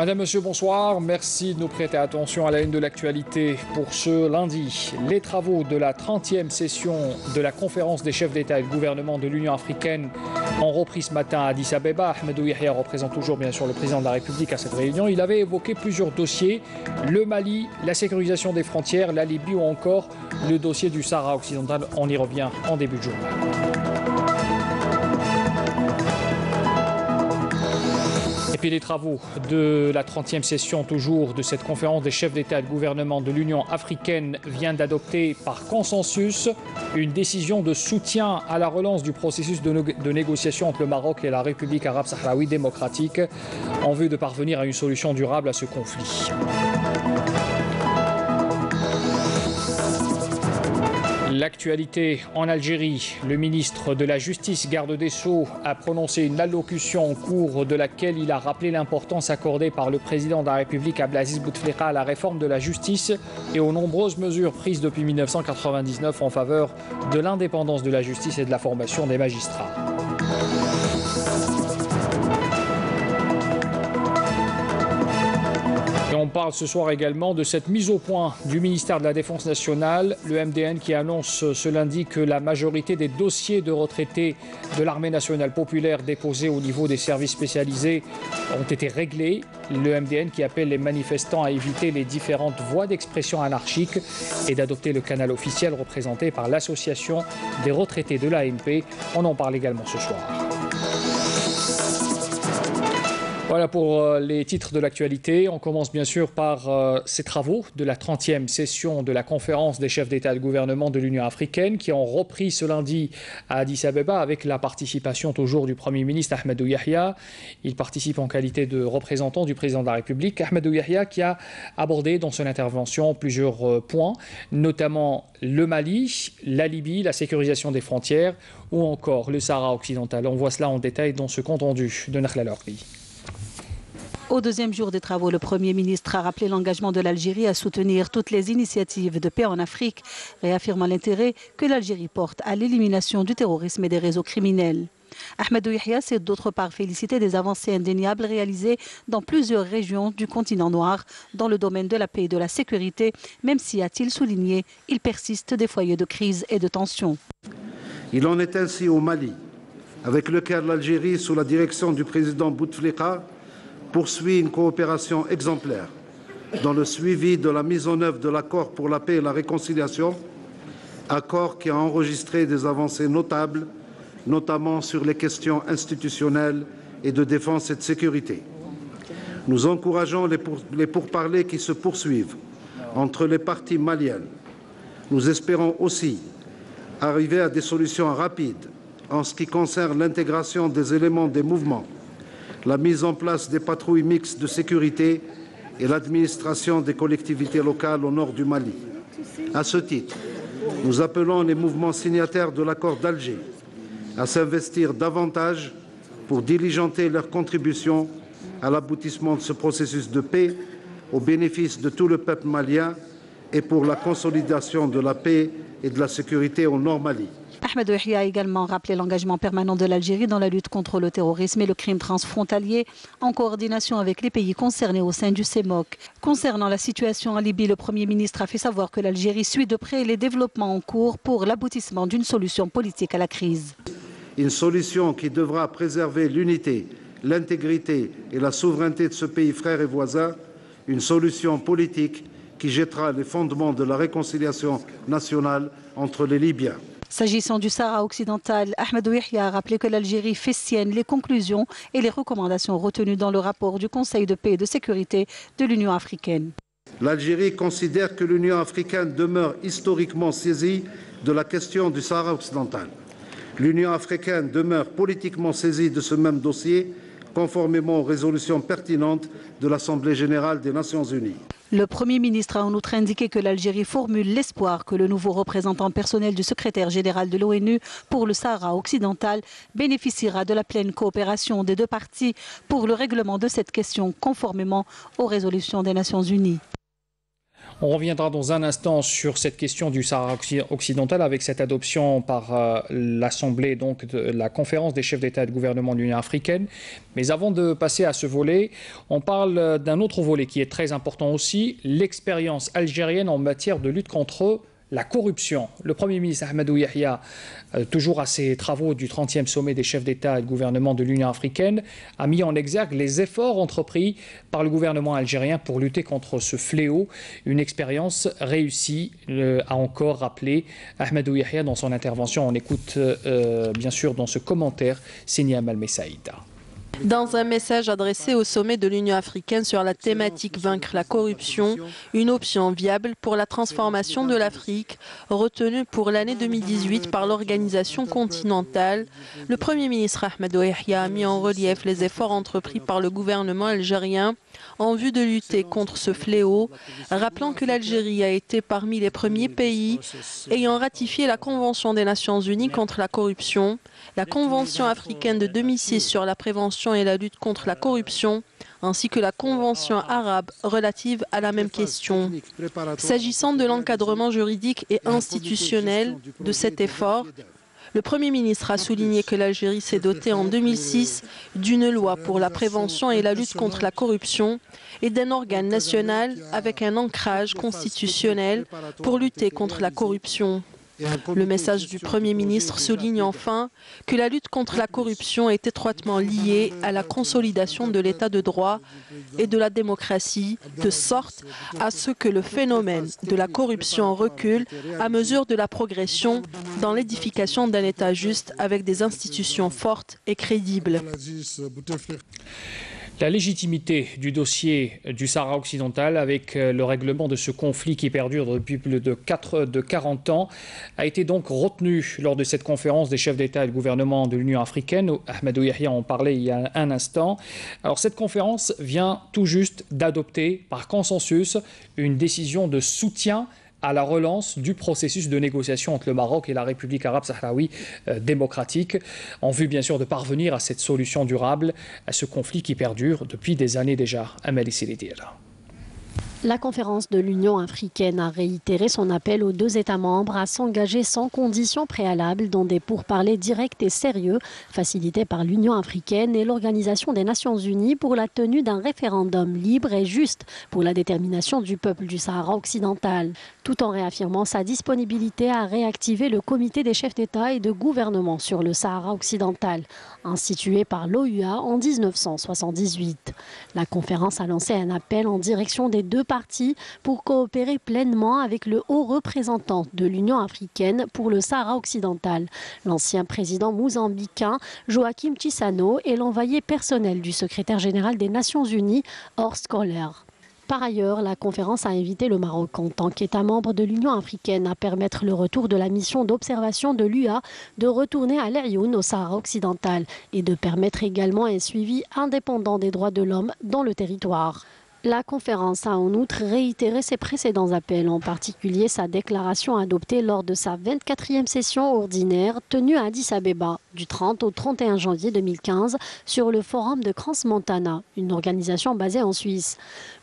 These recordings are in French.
Madame, Monsieur, bonsoir. Merci de nous prêter attention à la une de l'actualité pour ce lundi. Les travaux de la 30e session de la conférence des chefs d'État et de gouvernement de l'Union africaine ont repris ce matin à Addis Abeba. Ahmadou Yahya représente toujours bien sûr le président de la République à cette réunion. Il avait évoqué plusieurs dossiers, le Mali, la sécurisation des frontières, la Libye ou encore le dossier du Sahara occidental. On y revient en début de journée. Et puis les travaux de la 30e session toujours de cette conférence des chefs d'État et de gouvernement de l'Union africaine vient d'adopter par consensus une décision de soutien à la relance du processus de négociation entre le Maroc et la République arabe sahraoui démocratique en vue de parvenir à une solution durable à ce conflit. L'actualité en Algérie, le ministre de la Justice, garde des Sceaux, a prononcé une allocution au cours de laquelle il a rappelé l'importance accordée par le président de la République Abdelaziz Bouteflika à la réforme de la justice et aux nombreuses mesures prises depuis 1999 en faveur de l'indépendance de la justice et de la formation des magistrats. Et on parle ce soir également de cette mise au point du ministère de la Défense nationale, le MDN qui annonce ce lundi que la majorité des dossiers de retraités de l'armée nationale populaire déposés au niveau des services spécialisés ont été réglés. Le MDN qui appelle les manifestants à éviter les différentes voies d'expression anarchique et d'adopter le canal officiel représenté par l'association des retraités de l'ANP. On en parle également ce soir. Voilà pour les titres de l'actualité. On commence bien sûr par ces travaux de la 30e session de la conférence des chefs d'État et de gouvernement de l'Union africaine qui ont repris ce lundi à Addis Abeba avec la participation toujours du Premier ministre Ahmadou Yahya. Il participe en qualité de représentant du président de la République. Ahmadou Yahya qui a abordé dans son intervention plusieurs points, notamment le Mali, la Libye, la sécurisation des frontières ou encore le Sahara occidental. On voit cela en détail dans ce compte rendu de Nakhla Lorbi. Au deuxième jour des travaux, le Premier ministre a rappelé l'engagement de l'Algérie à soutenir toutes les initiatives de paix en Afrique, réaffirmant l'intérêt que l'Algérie porte à l'élimination du terrorisme et des réseaux criminels. Ahmadou Yahya s'est d'autre part félicité des avancées indéniables réalisées dans plusieurs régions du continent noir dans le domaine de la paix et de la sécurité, même si, a-t-il souligné, il persiste des foyers de crise et de tension. Il en est ainsi au Mali, avec lequel l'Algérie, sous la direction du président Bouteflika, poursuit une coopération exemplaire dans le suivi de la mise en œuvre de l'accord pour la paix et la réconciliation, accord qui a enregistré des avancées notables, notamment sur les questions institutionnelles et de défense et de sécurité. Nous encourageons les pourparlers qui se poursuivent entre les parties maliennes. Nous espérons aussi arriver à des solutions rapides en ce qui concerne l'intégration des éléments des mouvements, la mise en place des patrouilles mixtes de sécurité et l'administration des collectivités locales au nord du Mali. À ce titre, nous appelons les mouvements signataires de l'accord d'Alger à s'investir davantage pour diligenter leur contribution à l'aboutissement de ce processus de paix au bénéfice de tout le peuple malien et pour la consolidation de la paix et de la sécurité au nord Mali. Ahmadou Yahya a également rappelé l'engagement permanent de l'Algérie dans la lutte contre le terrorisme et le crime transfrontalier en coordination avec les pays concernés au sein du CEMOC. Concernant la situation en Libye, le Premier ministre a fait savoir que l'Algérie suit de près les développements en cours pour l'aboutissement d'une solution politique à la crise. Une solution qui devra préserver l'unité, l'intégrité et la souveraineté de ce pays frère et voisin, une solution politique qui jettera les fondements de la réconciliation nationale entre les Libyens. S'agissant du Sahara occidental, Ahmadou Yahya a rappelé que l'Algérie fait sienne les conclusions et les recommandations retenues dans le rapport du Conseil de paix et de sécurité de l'Union africaine. L'Algérie considère que l'Union africaine demeure historiquement saisie de la question du Sahara occidental. L'Union africaine demeure politiquement saisie de ce même dossier, conformément aux résolutions pertinentes de l'Assemblée générale des Nations unies. Le Premier ministre a en outre indiqué que l'Algérie formule l'espoir que le nouveau représentant personnel du secrétaire général de l'ONU pour le Sahara occidental bénéficiera de la pleine coopération des deux parties pour le règlement de cette question conformément aux résolutions des Nations unies. On reviendra dans un instant sur cette question du Sahara occidental avec cette adoption par l'Assemblée, donc de la conférence des chefs d'État et de gouvernement de l'Union africaine. Mais avant de passer à ce volet, on parle d'un autre volet qui est très important aussi, l'expérience algérienne en matière de lutte contre la corruption. Le Premier ministre Ahmadou Yahya, toujours à ses travaux du 30e sommet des chefs d'État et de gouvernement de l'Union africaine, a mis en exergue les efforts entrepris par le gouvernement algérien pour lutter contre ce fléau. Une expérience réussie, a encore rappelé Ahmadou Yahya dans son intervention. On écoute bien sûr dans ce commentaire signé Amal Messaïda. Dans un message adressé au sommet de l'Union africaine sur la thématique Vaincre la corruption, une option viable pour la transformation de l'Afrique, retenue pour l'année 2018 par l'organisation continentale, le Premier ministre Ahmadou Yahya a mis en relief les efforts entrepris par le gouvernement algérien en vue de lutter contre ce fléau, rappelant que l'Algérie a été parmi les premiers pays ayant ratifié la Convention des Nations Unies contre la corruption, la Convention africaine de 2006 sur la prévention et la lutte contre la corruption, ainsi que la Convention arabe relative à la même question. S'agissant de l'encadrement juridique et institutionnel de cet effort, le Premier ministre a souligné que l'Algérie s'est dotée en 2006 d'une loi pour la prévention et la lutte contre la corruption et d'un organe national avec un ancrage constitutionnel pour lutter contre la corruption. Le message du Premier ministre souligne enfin que la lutte contre la corruption est étroitement liée à la consolidation de l'état de droit et de la démocratie, de sorte à ce que le phénomène de la corruption recule à mesure de la progression dans l'édification d'un État juste avec des institutions fortes et crédibles. La légitimité du dossier du Sahara occidental avec le règlement de ce conflit qui perdure depuis plus de 40 ans a été donc retenue lors de cette conférence des chefs d'État et de gouvernement de l'Union africaine. Ahmadou Yahya en parlait il y a un instant. Alors cette conférence vient tout juste d'adopter par consensus une décision de soutien à la relance du processus de négociation entre le Maroc et la République arabe sahraoui démocratique, en vue bien sûr de parvenir à cette solution durable à ce conflit qui perdure depuis des années déjà. Amélie Silidir. La conférence de l'Union africaine a réitéré son appel aux deux États membres à s'engager sans conditions préalables dans des pourparlers directs et sérieux, facilités par l'Union africaine et l'Organisation des Nations Unies pour la tenue d'un référendum libre et juste pour la détermination du peuple du Sahara occidental, tout en réaffirmant sa disponibilité à réactiver le comité des chefs d'État et de gouvernement sur le Sahara occidental, institué par l'OUA en 1978. La conférence a lancé un appel en direction des deux parties pour coopérer pleinement avec le haut représentant de l'Union africaine pour le Sahara occidental, l'ancien président mozambicain Joaquim Chissano et l'envoyé personnel du secrétaire général des Nations Unies, Horst Kohler. Par ailleurs, la conférence a invité le Maroc en tant qu'État membre de l'Union africaine à permettre le retour de la mission d'observation de l'UA de retourner à l'Aïoun au Sahara occidental et de permettre également un suivi indépendant des droits de l'homme dans le territoire. La conférence a en outre réitéré ses précédents appels, en particulier sa déclaration adoptée lors de sa 24e session ordinaire tenue à Addis Abeba du 30 au 31 janvier 2015 sur le Forum de Crans-Montana, une organisation basée en Suisse,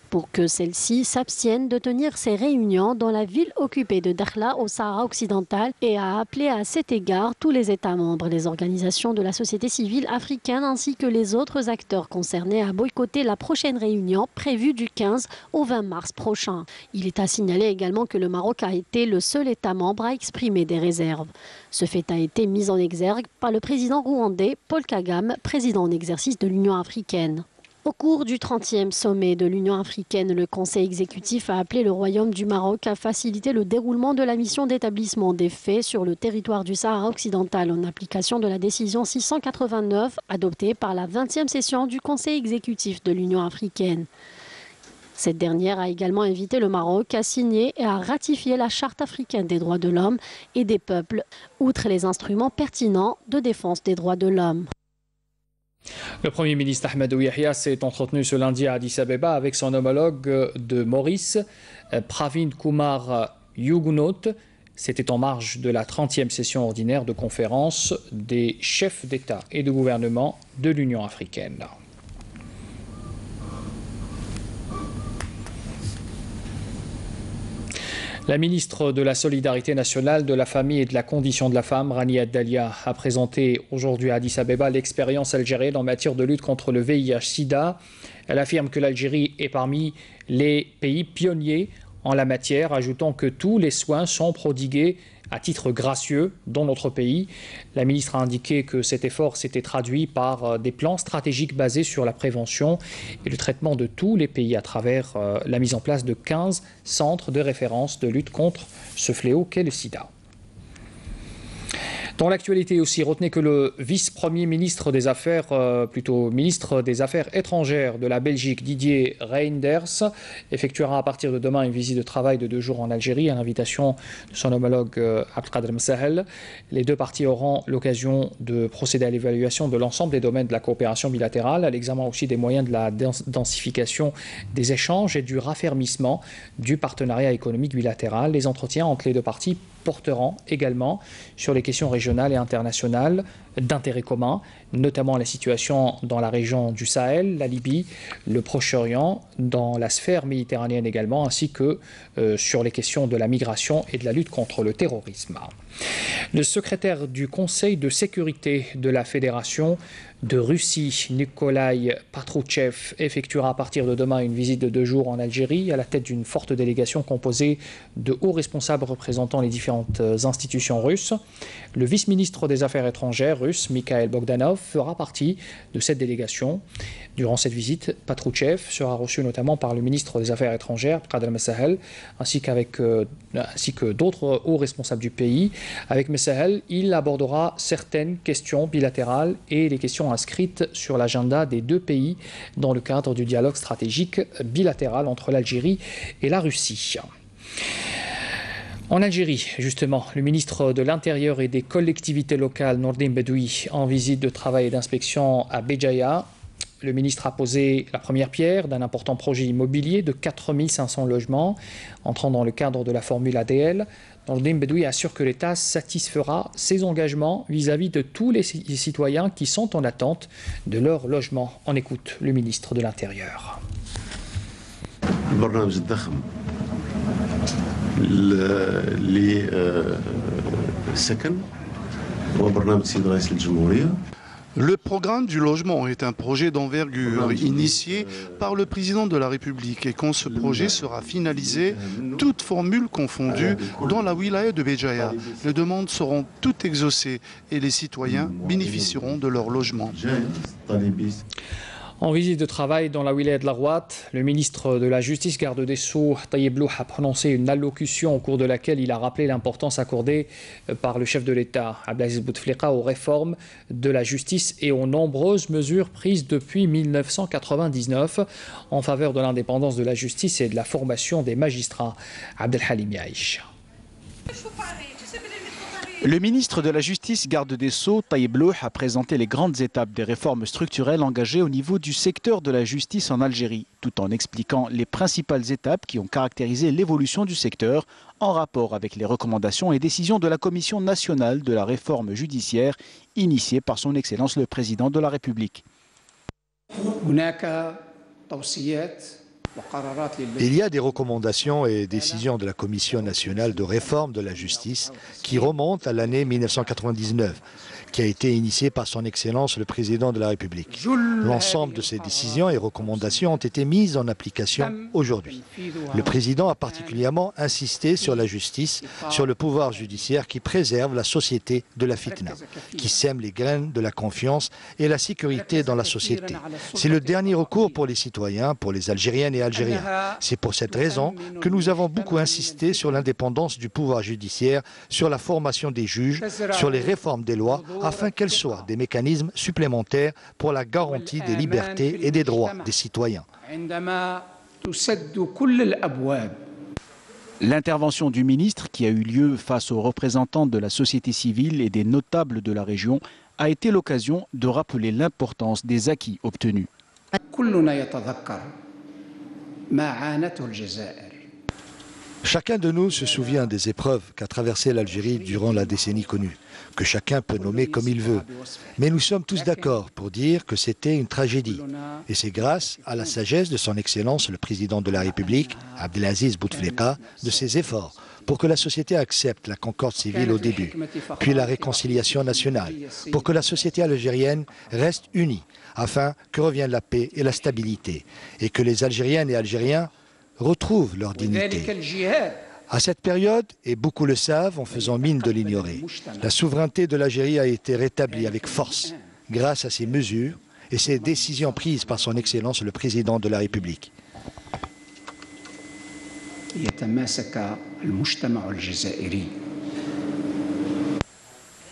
pour que celle-ci s'abstienne de tenir ses réunions dans la ville occupée de Dakhla au Sahara occidental et a appelé à cet égard tous les États membres, les organisations de la société civile africaine ainsi que les autres acteurs concernés à boycotter la prochaine réunion prévue du 15 au 20 mars prochain. Il est à signaler également que le Maroc a été le seul État membre à exprimer des réserves. Ce fait a été mis en exergue par le président rwandais Paul Kagame, président en exercice de l'Union africaine. Au cours du 30e sommet de l'Union africaine, le Conseil exécutif a appelé le Royaume du Maroc à faciliter le déroulement de la mission d'établissement des faits sur le territoire du Sahara occidental en application de la décision 689 adoptée par la 20e session du Conseil exécutif de l'Union africaine. Cette dernière a également invité le Maroc à signer et à ratifier la Charte africaine des droits de l'homme et des peuples, outre les instruments pertinents de défense des droits de l'homme. Le Premier ministre Ahmadou Yahya s'est entretenu ce lundi à Addis Abeba avec son homologue de Maurice, Pravind Kumar Jugnauth. C'était en marge de la 30e session ordinaire de conférence des chefs d'État et de gouvernement de l'Union africaine. La ministre de la Solidarité nationale, de la famille et de la condition de la femme, Rania Dalia, a présenté aujourd'hui à Addis Abeba l'expérience algérienne en matière de lutte contre le VIH-Sida. Elle affirme que l'Algérie est parmi les pays pionniers en la matière, ajoutant que tous les soins sont prodigués à titre gracieux dans notre pays. La ministre a indiqué que cet effort s'était traduit par des plans stratégiques basés sur la prévention et le traitement de tous les pays à travers la mise en place de 15 centres de référence de lutte contre ce fléau qu'est le sida. Dans l'actualité aussi, retenez que le vice-premier ministre des Affaires, ministre des Affaires étrangères de la Belgique, Didier Reynders, effectuera à partir de demain une visite de travail de 2 jours en Algérie à l'invitation de son homologue Abdelkader Msahel. Les deux parties auront l'occasion de procéder à l'évaluation de l'ensemble des domaines de la coopération bilatérale, à l'examen aussi des moyens de la densification des échanges et du raffermissement du partenariat économique bilatéral. Les entretiens entre les deux parties porteront également sur les questions régionales et internationales d'intérêt commun, notamment la situation dans la région du Sahel, la Libye, le Proche-Orient, dans la sphère méditerranéenne également, ainsi que sur les questions de la migration et de la lutte contre le terrorisme. Le secrétaire du Conseil de sécurité de la Fédération de Russie, Nikolai Patrouchev, effectuera à partir de demain une visite de 2 jours en Algérie à la tête d'une forte délégation composée de hauts responsables représentant les différentes institutions russes. Le vice-ministre des Affaires étrangères russe, Mikhail Bogdanov, fera partie de cette délégation. Durant cette visite, Patrouchev sera reçu notamment par le ministre des Affaires étrangères, Abdelkader Msahel, ainsi que d'autres hauts responsables du pays. Avec Msahel, il abordera certaines questions bilatérales et les questions inscrites sur l'agenda des deux pays dans le cadre du dialogue stratégique bilatéral entre l'Algérie et la Russie. En Algérie, justement, le ministre de l'Intérieur et des collectivités locales, Nordine Bedoui, en visite de travail et d'inspection à Béjaïa. Le ministre a posé la première pierre d'un important projet immobilier de 4500 logements, entrant dans le cadre de la formule ADL. Nordine Bedoui assure que l'État satisfera ses engagements vis-à-vis de tous les citoyens qui sont en attente de leur logement. On écoute le ministre de l'Intérieur. Le programme du logement est un projet d'envergure initié par le président de la République et quand ce projet sera finalisé, toutes formules confondues dans la wilaya de Béjaïa, les demandes seront toutes exaucées et les citoyens bénéficieront de leur logement. En visite de travail dans la wilaya de la Rouate, le ministre de la Justice, garde des Sceaux, Taïeb Louh, a prononcé une allocution au cours de laquelle il a rappelé l'importance accordée par le chef de l'État, Abdelaziz Bouteflika, aux réformes de la justice et aux nombreuses mesures prises depuis 1999 en faveur de l'indépendance de la justice et de la formation des magistrats. Abdelhalim Yaïch. Le ministre de la Justice, garde des Sceaux, Taïeb Louh, a présenté les grandes étapes des réformes structurelles engagées au niveau du secteur de la justice en Algérie, tout en expliquant les principales étapes qui ont caractérisé l'évolution du secteur en rapport avec les recommandations et décisions de la Commission nationale de la réforme judiciaire initiée par son Excellence le Président de la République. Il y a des recommandations et décisions de la Commission nationale de réforme de la justice qui remontent à l'année 1999, qui a été initiée par son Excellence le Président de la République. L'ensemble de ces décisions et recommandations ont été mises en application aujourd'hui. Le Président a particulièrement insisté sur la justice, sur le pouvoir judiciaire qui préserve la société de la fitna, qui sème les graines de la confiance et la sécurité dans la société. C'est le dernier recours pour les citoyens, pour les Algériennes et Algériens. C'est pour cette raison que nous avons beaucoup insisté sur l'indépendance du pouvoir judiciaire, sur la formation des juges, sur les réformes des lois, afin qu'elles soient des mécanismes supplémentaires pour la garantie des libertés et des droits des citoyens. L'intervention du ministre, qui a eu lieu face aux représentants de la société civile et des notables de la région, a été l'occasion de rappeler l'importance des acquis obtenus. Chacun de nous se souvient des épreuves qu'a traversées l'Algérie durant la décennie connue, que chacun peut nommer comme il veut. Mais nous sommes tous d'accord pour dire que c'était une tragédie. Et c'est grâce à la sagesse de son Excellence le Président de la République, Abdelaziz Bouteflika, de ses efforts pour que la société accepte la concorde civile au début, puis la réconciliation nationale, pour que la société algérienne reste unie, afin que revienne la paix et la stabilité, et que les Algériennes et Algériens retrouvent leur dignité. À cette période, et beaucoup le savent en faisant mine de l'ignorer, la souveraineté de l'Algérie a été rétablie avec force grâce à ces mesures et ces décisions prises par son Excellence le Président de la République.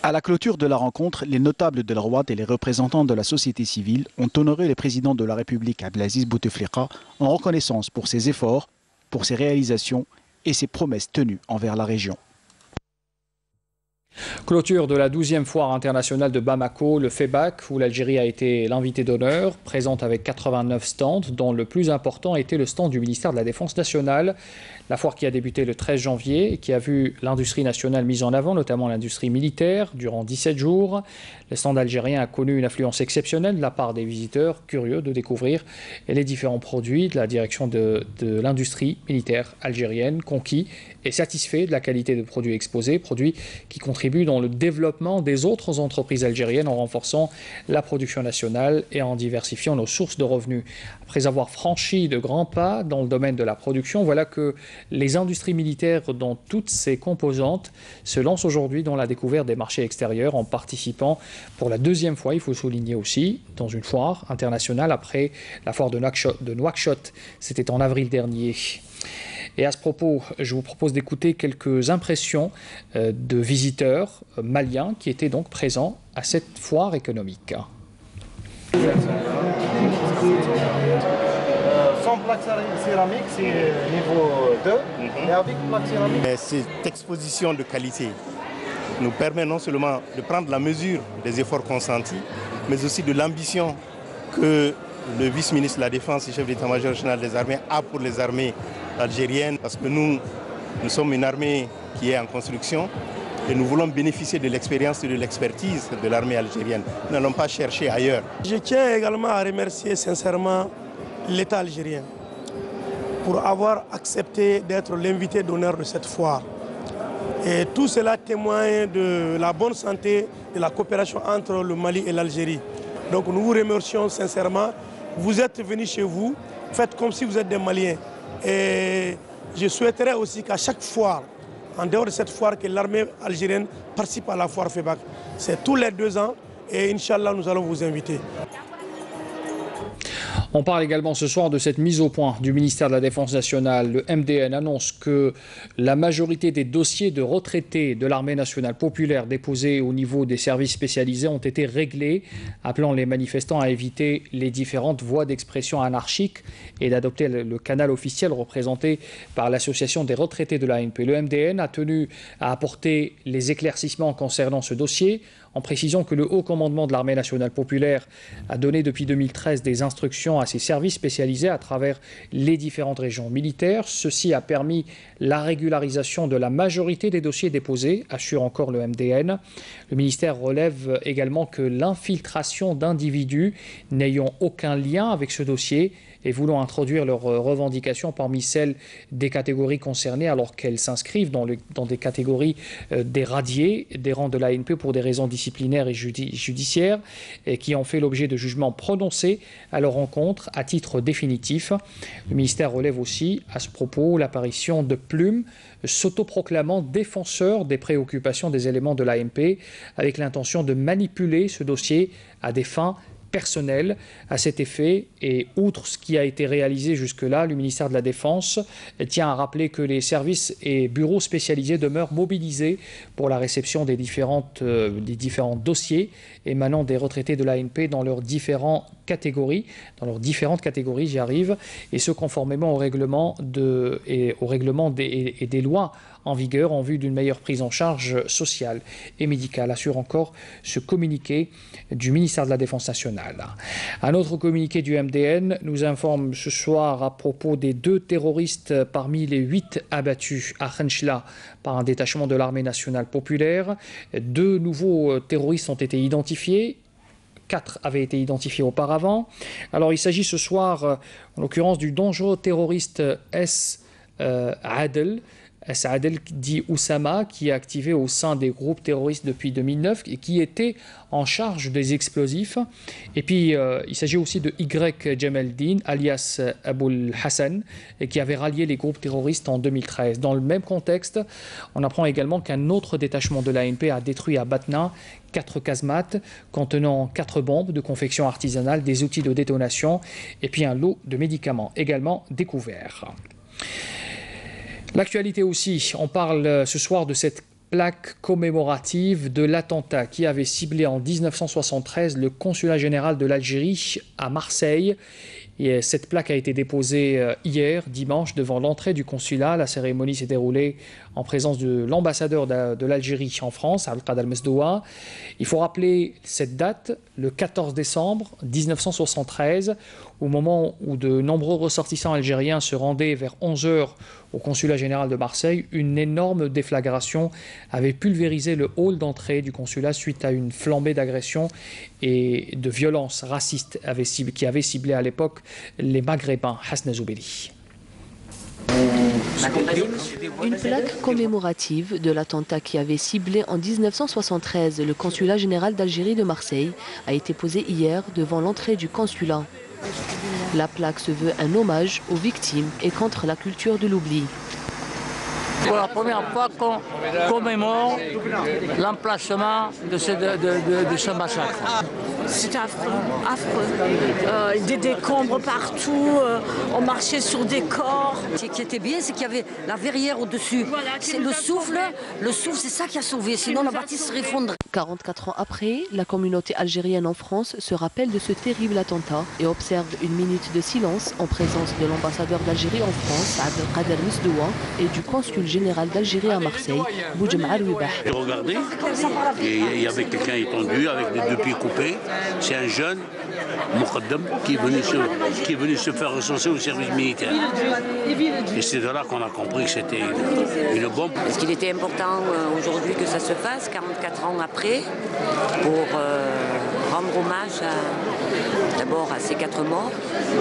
À la clôture de la rencontre, les notables de la droite et les représentants de la société civile ont honoré le président de la République Abdelaziz Bouteflika en reconnaissance pour ses efforts, pour ses réalisations et ses promesses tenues envers la région. Clôture de la 12e foire internationale de Bamako, le FEBAC, où l'Algérie a été l'invité d'honneur, présente avec 89 stands, dont le plus important était le stand du ministère de la Défense nationale. La foire qui a débuté le 13 janvier et qui a vu l'industrie nationale mise en avant, notamment l'industrie militaire, durant 17 jours. Le stand algérien a connu une affluence exceptionnelle de la part des visiteurs curieux de découvrir les différents produits de la direction de l'industrie militaire algérienne, conquis et satisfaits de la qualité de produits exposés, produits qui contribuent dans le développement des autres entreprises algériennes en renforçant la production nationale et en diversifiant nos sources de revenus. Après avoir franchi de grands pas dans le domaine de la production, voilà que les industries militaires dans toutes ses composantes se lancent aujourd'hui dans la découverte des marchés extérieurs en participant pour la 2e fois, il faut souligner aussi, dans une foire internationale après la foire de Nouakchott. C'était en avril dernier. Et à ce propos, je vous propose d'écouter quelques impressions de visiteurs maliens qui étaient donc présents à cette foire économique. Sans plaque céramique, c'est niveau 2. Et avec plaque céramique... Cette exposition de qualité nous permet non seulement de prendre la mesure des efforts consentis, mais aussi de l'ambition que le vice-ministre de la Défense et chef d'état-major général des armées a pour les armées algériennes, parce que nous sommes une armée qui est en construction et nous voulons bénéficier de l'expérience et de l'expertise de l'armée algérienne. Nous n'allons pas chercher ailleurs. Je tiens également à remercier sincèrement l'État algérien pour avoir accepté d'être l'invité d'honneur de cette foire. Et tout cela témoigne de la bonne santé, de la coopération entre le Mali et l'Algérie. Donc nous vous remercions sincèrement. Vous êtes venus chez vous, faites comme si vous êtes des Maliens. Et je souhaiterais aussi qu'à chaque foire, en dehors de cette foire, que l'armée algérienne participe à la foire FEBAC. C'est tous les 2 ans et Inch'Allah, nous allons vous inviter. On parle également ce soir de cette mise au point du ministère de la Défense nationale. Le MDN annonce que la majorité des dossiers de retraités de l'armée nationale populaire déposés au niveau des services spécialisés ont été réglés, appelant les manifestants à éviter les différentes voies d'expression anarchiques et d'adopter le canal officiel représenté par l'association des retraités de l'ANP. Le MDN a tenu à apporter les éclaircissements concernant ce dossier, en précisant que le haut commandement de l'armée nationale populaire a donné depuis 2013 des instructions à ses services spécialisés à travers les différentes régions militaires. Ceci a permis la régularisation de la majorité des dossiers déposés, assure encore le MDN. Le ministère relève également que l'infiltration d'individus n'ayant aucun lien avec ce dossier et voulant introduire leurs revendications parmi celles des catégories concernées alors qu'elles s'inscrivent dans des catégories des radiés, des rangs de l'ANP pour des raisons disciplinaires et judiciaires et qui ont fait l'objet de jugements prononcés à leur encontre à titre définitif. Le ministère relève aussi à ce propos l'apparition de plumes s'autoproclamant défenseurs des préoccupations des éléments de l'ANP avec l'intention de manipuler ce dossier à des fins personnel à cet effet. Et outre ce qui a été réalisé jusque-là, le ministère de la Défense tient à rappeler que les services et bureaux spécialisés demeurent mobilisés pour la réception des différents dossiers émanant des retraités de l'ANP dans leurs différentes catégories, j'y arrive, et ce conformément au règlement et des lois en vigueur en vue d'une meilleure prise en charge sociale et médicale, assure encore ce communiqué du ministère de la Défense nationale. Un autre communiqué du MDN nous informe ce soir à propos des 2 terroristes parmi les 8 abattus à Khenchela par un détachement de l'armée nationale populaire. 2 nouveaux terroristes ont été identifiés. 4 avaient été identifiés auparavant. Alors il s'agit ce soir, en l'occurrence, du dangereux terroriste S. Adel, Saadel dit Oussama, qui est activé au sein des groupes terroristes depuis 2009 et qui était en charge des explosifs. Et puis, il s'agit aussi de Y. Jamaldin, alias Aboul Hassan, et qui avait rallié les groupes terroristes en 2013. Dans le même contexte, on apprend également qu'un autre détachement de l'ANP a détruit à Batna 4 casemates contenant 4 bombes de confection artisanale, des outils de détonation et puis un lot de médicaments également découverts. L'actualité aussi, on parle ce soir de cette plaque commémorative de l'attentat qui avait ciblé en 1973 le consulat général de l'Algérie à Marseille. Et cette plaque a été déposée hier, dimanche, devant l'entrée du consulat. La cérémonie s'est déroulée en présence de l'ambassadeur de l'Algérie en France, Abdelkader Mesdoua. Il faut rappeler cette date, le 14 décembre 1973, au moment où de nombreux ressortissants algériens se rendaient vers 11 h au consulat général de Marseille. Une énorme déflagration avait pulvérisé le hall d'entrée du consulat suite à une flambée d'agressions et de violences racistes qui avaient ciblé à l'époque les Maghrébins. Hasna Zoubeli. Une plaque commémorative de l'attentat qui avait ciblé en 1973 le consulat général d'Algérie de Marseille a été posée hier devant l'entrée du consulat. La plaque se veut un hommage aux victimes et contre la culture de l'oubli. Pour la première fois qu'on commémore l'emplacement de ce massacre. C'était affreux, affreux. Des décombres partout, on marchait sur des corps. Ce qui était bien, c'est qu'il y avait la verrière au-dessus. Voilà, c'est le souffle, c'est ça qui a sauvé, sinon la bâtisse serait effondrée. 44 ans après, la communauté algérienne en France se rappelle de ce terrible attentat et observe une minute de silence en présence de l'ambassadeur d'Algérie en France, Abdelkader Mesdoua, et du consul général d'Algérie à Marseille, Boudjema Arouibah. J'ai regardé et il y avait quelqu'un étendu avec les 2 pieds coupés. C'est un jeune Moukaddam qui est venu se faire recenser au service militaire. Et c'est de là qu'on a compris que c'était une bombe. Est-ce qu'il était important aujourd'hui que ça se fasse, 44 ans après, pour rendre hommage d'abord à ces 4 morts,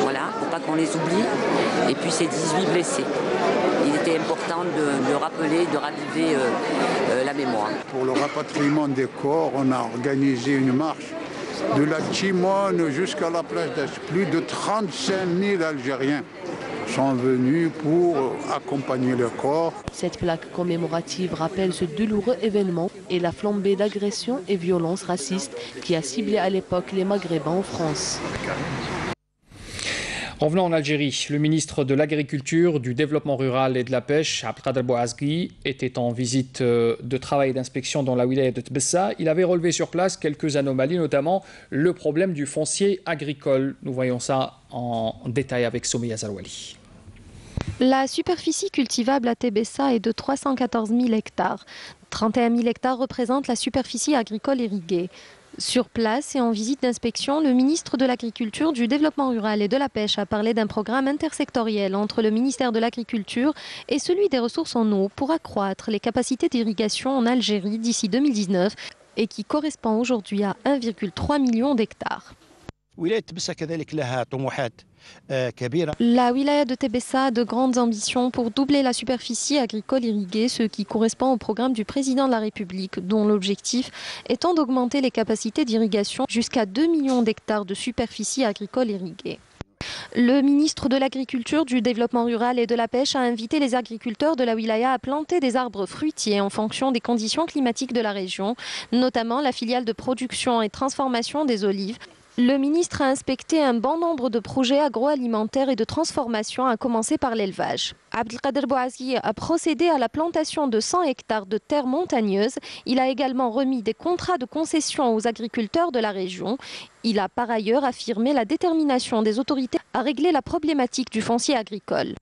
voilà, pour pas qu'on les oublie, et puis ces 18 blessés. Il était important de rappeler, de raviver la mémoire. Pour le rapatriement des corps, on a organisé une marche de la Timone jusqu'à la place d'Est. Plus de 35 000 Algériens sont venus pour accompagner le corps. Cette plaque commémorative rappelle ce douloureux événement et la flambée d'agressions et violences racistes qui a ciblé à l'époque les Maghrébins en France. Revenons en Algérie. Le ministre de l'Agriculture, du Développement rural et de la Pêche, Abdelkader Bouazgui, était en visite de travail et d'inspection dans la wilaya de Tbessa. Il avait relevé sur place quelques anomalies, notamment le problème du foncier agricole. Nous voyons ça en détail avec Soumiya Zarouali. La superficie cultivable à Tbessa est de 314 000 hectares. 31 000 hectares représentent la superficie agricole irriguée. Sur place et en visite d'inspection, le ministre de l'Agriculture, du Développement rural et de la Pêche a parlé d'un programme intersectoriel entre le ministère de l'Agriculture et celui des ressources en eau pour accroître les capacités d'irrigation en Algérie d'ici 2019 et qui correspond aujourd'hui à 1,3 million d'hectares. La wilaya de Tbessa a de grandes ambitions pour doubler la superficie agricole irriguée, ce qui correspond au programme du président de la République, dont l'objectif étant d'augmenter les capacités d'irrigation jusqu'à 2 millions d'hectares de superficie agricole irriguée. Le ministre de l'Agriculture, du Développement rural et de la Pêche a invité les agriculteurs de la wilaya à planter des arbres fruitiers en fonction des conditions climatiques de la région, notamment la filiale de production et transformation des olives. Le ministre a inspecté un bon nombre de projets agroalimentaires et de transformation, à commencer par l'élevage. Abdelkader Bouazgui a procédé à la plantation de 100 hectares de terres montagneuses. Il a également remis des contrats de concession aux agriculteurs de la région. Il a par ailleurs affirmé la détermination des autorités à régler la problématique du foncier agricole.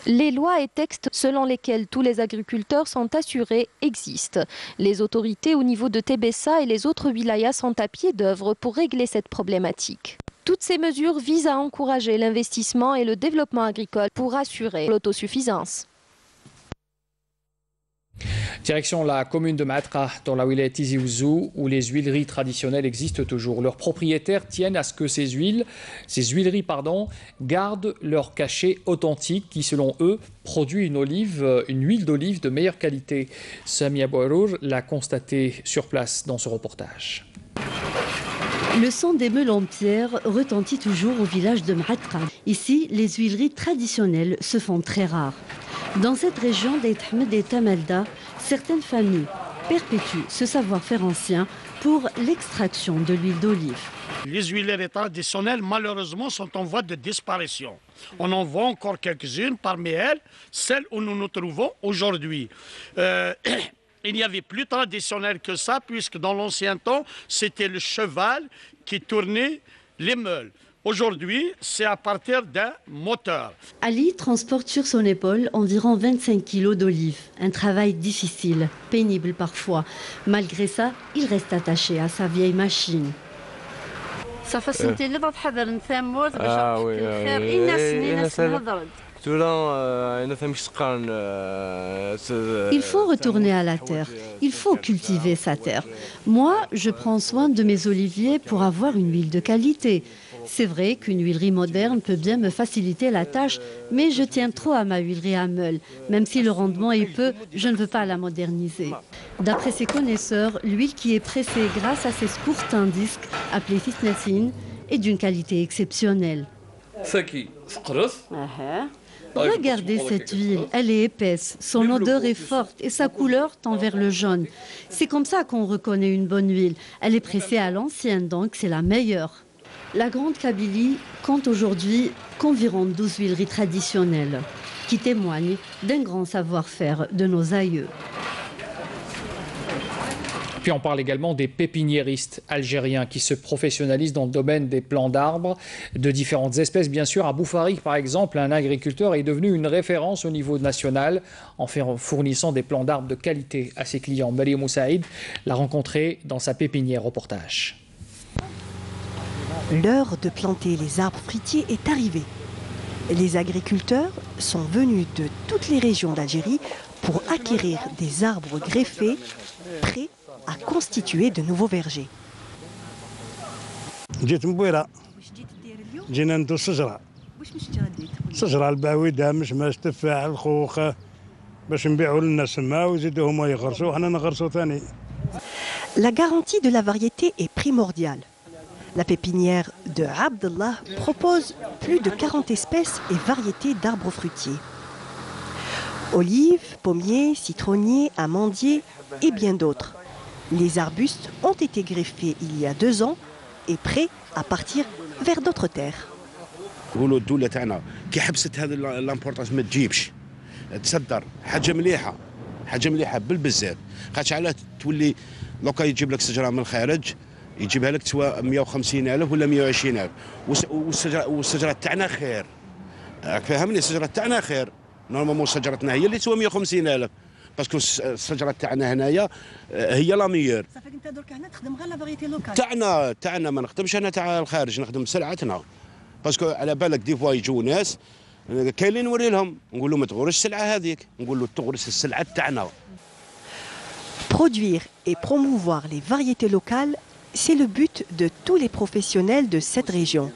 Les lois et textes selon lesquels tous les agriculteurs sont assurés existent. Les autorités au niveau de Tbessa et les autres wilayas sont à pied d'œuvre pour régler cette problématique. Toutes ces mesures visent à encourager l'investissement et le développement agricole pour assurer l'autosuffisance. Direction la commune de Matra, dans la wilaya Tizi Ouzou, où les huileries traditionnelles existent toujours. Leurs propriétaires tiennent à ce que ces huileries, gardent leur cachet authentique qui, selon eux, produit une huile d'olive de meilleure qualité. Samia Bouarour l'a constaté sur place dans ce reportage. Le son des meules en pierre retentit toujours au village de Matra. Ici, les huileries traditionnelles se font très rares. Dans cette région d'Aït-Ahmed et Tamalda, certaines familles perpétuent ce savoir-faire ancien pour l'extraction de l'huile d'olive. Les huileries traditionnelles, malheureusement, sont en voie de disparition. On en voit encore quelques-unes, parmi elles, celles où nous nous trouvons aujourd'hui. Il n'y avait plus traditionnel que ça, puisque dans l'ancien temps, c'était le cheval qui tournait les meules. Aujourd'hui, c'est à partir d'un moteur. Ali transporte sur son épaule environ 25 kilos d'olives. Un travail difficile, pénible parfois. Malgré ça, il reste attaché à sa vieille machine. Il faut retourner à la terre, il faut cultiver sa terre. Moi, je prends soin de mes oliviers pour avoir une huile de qualité. C'est vrai qu'une huilerie moderne peut bien me faciliter la tâche, mais je tiens trop à ma huilerie à meule. Même si le rendement est peu, je ne veux pas la moderniser. D'après ses connaisseurs, l'huile qui est pressée grâce à ces scourtins disques, appelés fisnacine, est d'une qualité exceptionnelle. Regardez cette huile, elle est épaisse, son odeur est forte et sa couleur tend vers le jaune. C'est comme ça qu'on reconnaît une bonne huile. Elle est pressée à l'ancienne, donc c'est la meilleure. La Grande Kabylie compte aujourd'hui qu'environ 12 huileries traditionnelles qui témoignent d'un grand savoir-faire de nos aïeux. Puis on parle également des pépiniéristes algériens qui se professionnalisent dans le domaine des plants d'arbres de différentes espèces. Bien sûr, à Boufarik, par exemple, un agriculteur est devenu une référence au niveau national en fournissant des plants d'arbres de qualité à ses clients. Marie Moussaïd l'a rencontré dans sa pépinière. Reportage. L'heure de planter les arbres fruitiers est arrivée. Les agriculteurs sont venus de toutes les régions d'Algérie pour acquérir des arbres greffés prêts à constituer de nouveaux vergers. جيت من بويرة جينا ندو الشجرة شجرة البعويدة مشماش تفاح الخوخ باش نبيعوا للناس تما ويزيدوا هما يغرسوا وحنا نغرسوا ثاني. La garantie de la variété est primordiale. La pépinière de Abdallah propose plus de 40 espèces et variétés d'arbres fruitiers. Olives, pommiers, citronniers, amandiers et bien d'autres. Les arbustes ont été greffés il y a 2 ans et prêts à partir vers d'autres terres. نقولوا الدولة تاعنا كي حبست هذا لامبورطاج ما تجيبش تصدر حاجة مليحة بالبزاف خاطش علاه تولي لو كان يجيب لك شجرة من الخارج يجيبها لك تسوى 150,000 ولا 120,000 والشجرة تاعنا خير فهمني الشجرة تاعنا خير نورمالمون شجرتنا هي اللي تسوى 150,000 باسكو الشجرة تاعنا هنايا هي لا ميور. صافي انت درك هنا تخدم غير لا فاريتي لوكال تاعنا ما نخدمش انا تاع الخارج نخدم سلعتنا باسكو على بالك دي فوا يجوا ناس كاين اللي نوري لهم نقول له ما تغرسش السلعة هذيك نقول له تغرس السلعة تاعنا. Produire et promouvoir les variétés locales, c'est le but de tous les professionnels de cette région.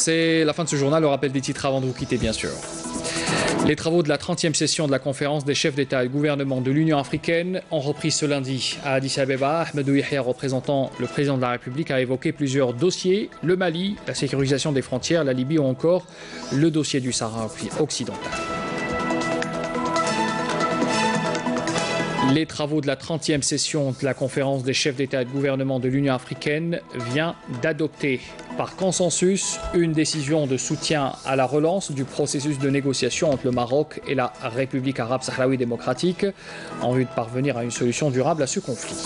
C'est la fin de ce journal, le rappel des titres avant de vous quitter bien sûr. Les travaux de la 30e session de la conférence des chefs d'État et de gouvernement de l'Union africaine ont repris ce lundi à Addis Abeba. Ahmedou Yahya, représentant le président de la République, a évoqué plusieurs dossiers, le Mali, la sécurisation des frontières, la Libye ou encore le dossier du Sahara occidental. Les travaux de la 30e session de la conférence des chefs d'État et de gouvernement de l'Union africaine viennent d'adopter par consensus une décision de soutien à la relance du processus de négociation entre le Maroc et la République arabe sahraoui démocratique en vue de parvenir à une solution durable à ce conflit.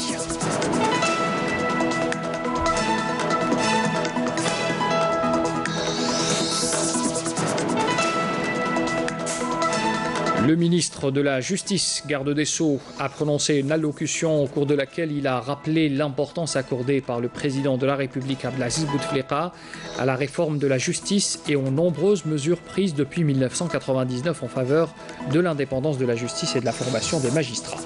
Le ministre de la Justice, garde des Sceaux, a prononcé une allocution au cours de laquelle il a rappelé l'importance accordée par le président de la République, Abdelaziz Bouteflika, à la réforme de la justice et aux nombreuses mesures prises depuis 1999 en faveur de l'indépendance de la justice et de la formation des magistrats.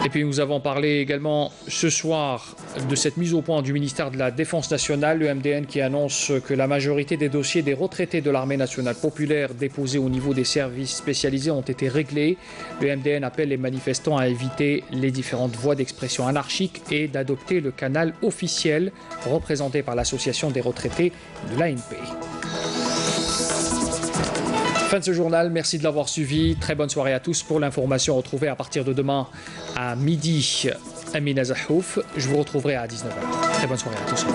Et puis nous avons parlé également ce soir de cette mise au point du ministère de la Défense nationale, le MDN, qui annonce que la majorité des dossiers des retraités de l'armée nationale populaire déposés au niveau des services spécialisés ont été réglés. Le MDN appelle les manifestants à éviter les différentes voies d'expression anarchiques et d'adopter le canal officiel représenté par l'association des retraités de l'ANP. Fin de ce journal, merci de l'avoir suivi. Très bonne soirée à tous. Pour l'information, retrouvez à partir de demain à midi Amina Zahouf. Je vous retrouverai à 19h. Très bonne soirée à tous.